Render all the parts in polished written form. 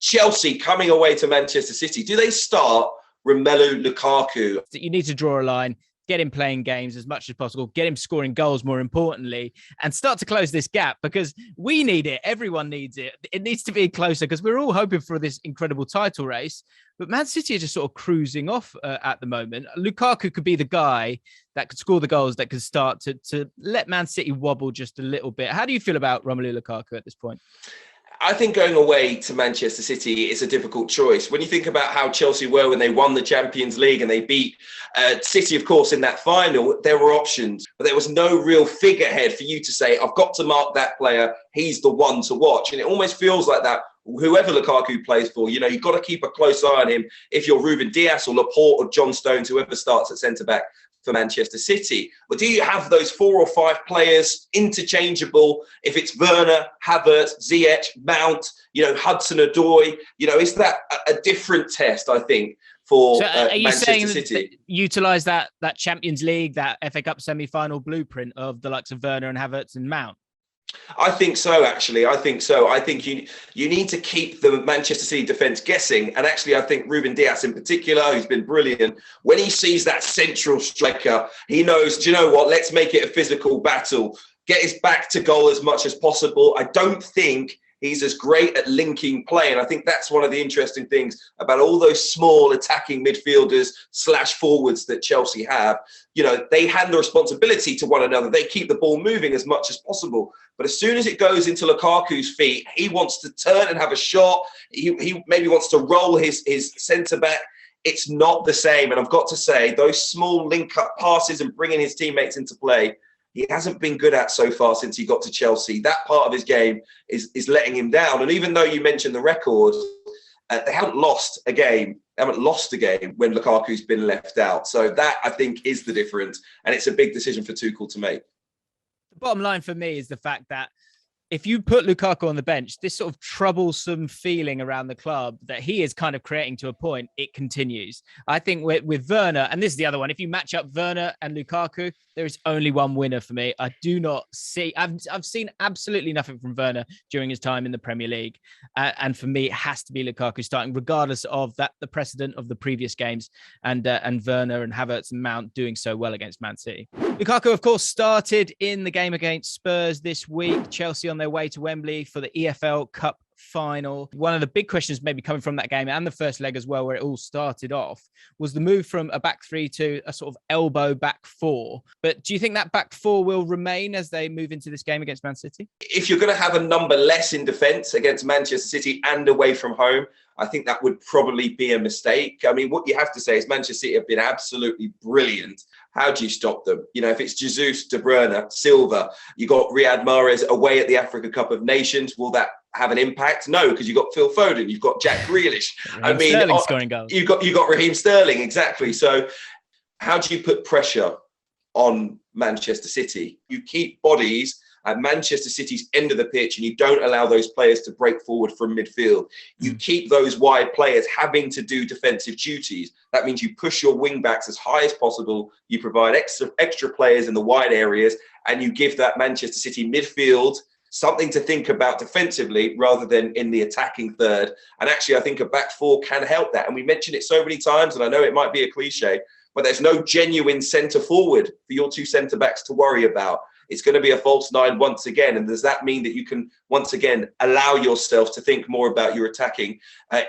Chelsea coming away to Manchester City. Do they start Romelu Lukaku? You need to draw a line, get him playing games as much as possible, get him scoring goals more importantly, and start to close this gap because we need it. Everyone needs it. It needs to be closer because we're all hoping for this incredible title race. But Man City are just sort of cruising off at the moment. Lukaku could be the guy that could score the goals that could start to let Man City wobble just a little bit. How do you feel about Romelu Lukaku at this point? I think going away to Manchester City is a difficult choice. When you think about how Chelsea were when they won the Champions League and they beat City, of course, in that final, there were options, but there was no real figurehead for you to say, I've got to mark that player. He's the one to watch. And it almost feels like that. Whoever Lukaku plays for, you've got to keep a close eye on him. If you're Ruben Dias or Laporte or John Stones, whoever starts at centre-back for Manchester City. But do you have those 4 or 5 players interchangeable? If it's Werner, Havertz, Ziyech, Mount, Hudson-Odoi, is that a different test, I think, for are you Manchester saying City? Utilise that Champions League, that FA Cup semi-final blueprint of the likes of Werner and Havertz and Mount? I think so, actually. I think so. I think you need to keep the Manchester City defence guessing. And actually, I think Ruben Dias in particular, who's been brilliant, when he sees that central striker, he knows, do you know what? Let's make it a physical battle. Get his back to goal as much as possible. I don't think he's as great at linking play. And I think that's one of the interesting things about all those small attacking midfielders / forwards that Chelsea have. They hand the responsibility to one another. They keep the ball moving as much as possible. But as soon as it goes into Lukaku's feet, he wants to turn and have a shot. He maybe wants to roll his centre-back. It's not the same. And I've got to say, those small link-up passes and bringing his teammates into play, he hasn't been good at so far since he got to Chelsea. That part of his game is letting him down. And even though you mentioned the record, they haven't lost a game when Lukaku's been left out. So that, I think, is the difference. And it's a big decision for Tuchel to make. The bottom line for me is the fact that if you put Lukaku on the bench, this sort of troublesome feeling around the club that he is kind of creating to a point, it continues. I think with Werner, and this is the other one, if you match up Werner and Lukaku, there is only one winner for me. I do not see, I've seen absolutely nothing from Werner during his time in the Premier League. And for me, it has to be Lukaku starting, regardless of the precedent of the previous games and Werner and Havertz and Mount doing so well against Man City. Lukaku, of course, started in the game against Spurs this week. Chelsea on their way to Wembley for the EFL Cup final. One of the big questions maybe coming from that game and the first leg as well, where it all started off, was the move from a back 3 to a sort of elbow back 4. But do you think that back 4 will remain as they move into this game against Man City? If you're going to have a number less in defence against Manchester City and away from home, I think that would probably be a mistake. I mean, what you have to say is Manchester City have been absolutely brilliant. How do you stop them? If it's Jesus, De Bruyne, Silva, you got Riyad Mahrez away at the Africa Cup of Nations, will that have an impact? No, because you've got Phil Foden, you've got Jack Grealish. Sterling scoring goals. You've got Raheem Sterling, exactly. So how do you put pressure on Manchester City? You keep bodies at Manchester City's end of the pitch and you don't allow those players to break forward from midfield. You keep those wide players having to do defensive duties. That means you push your wing backs as high as possible. You provide extra players in the wide areas and you give that Manchester City midfield something to think about defensively rather than in the attacking third. And actually, I think a back 4 can help that. And we mention it so many times, and I know it might be a cliche, but there's no genuine centre forward for your 2 centre backs to worry about. It's going to be a false 9 once again. And does that mean that you can once again allow yourself to think more about your attacking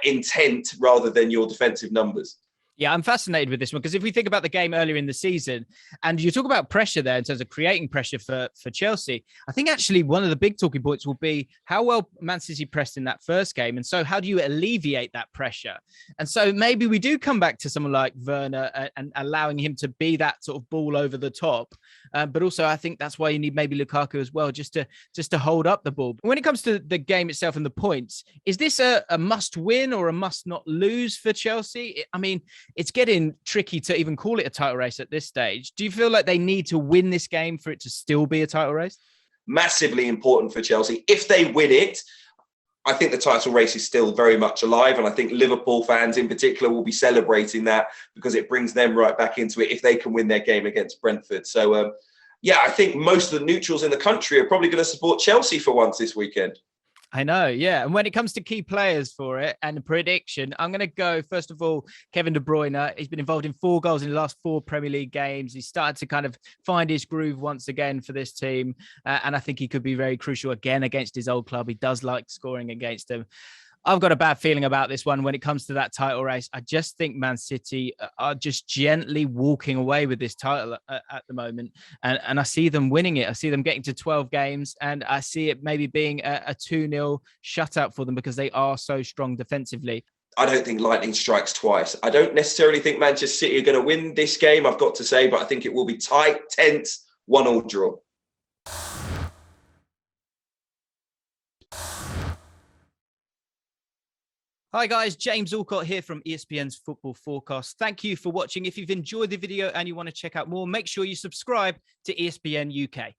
intent rather than your defensive numbers? Yeah, I'm fascinated with this one because if we think about the game earlier in the season, and you talk about pressure there in terms of creating pressure for Chelsea, I think actually one of the big talking points will be how well Man City pressed in that first game. And so how do you alleviate that pressure? And so maybe we do come back to someone like Werner and allowing him to be that sort of ball over the top. But also I think that's why you need maybe Lukaku as well, just to hold up the ball. When it comes to the game itself and the points, is this a must win or a must not lose for Chelsea? I mean, it's getting tricky to even call it a title race at this stage. Do you feel like they need to win this game for it to still be a title race? Massively important for Chelsea. If they win it, I think the title race is still very much alive. And I think Liverpool fans in particular will be celebrating that because it brings them right back into it if they can win their game against Brentford. So, I think most of the neutrals in the country are probably going to support Chelsea for once this weekend. I know, yeah. And when it comes to key players for it and the prediction, I'm going to go, first of all, Kevin De Bruyne. He's been involved in 4 goals in the last 4 Premier League games. He's started to kind of find his groove once again for this team. And I think he could be very crucial again against his old club. He does like scoring against them. I've got a bad feeling about this one when it comes to that title race. I just think Man City are just gently walking away with this title at the moment. And I see them winning it. I see them getting to 12 games, and I see it maybe being a 2-0 shutout for them because they are so strong defensively. I don't think lightning strikes twice. I don't necessarily think Manchester City are going to win this game, I've got to say, but I think it will be tight, tense, 1-1 draw. Hi guys, James Alcott here from ESPN's Football Forecast. Thank you for watching. If you've enjoyed the video and you want to check out more, make sure you subscribe to ESPN UK.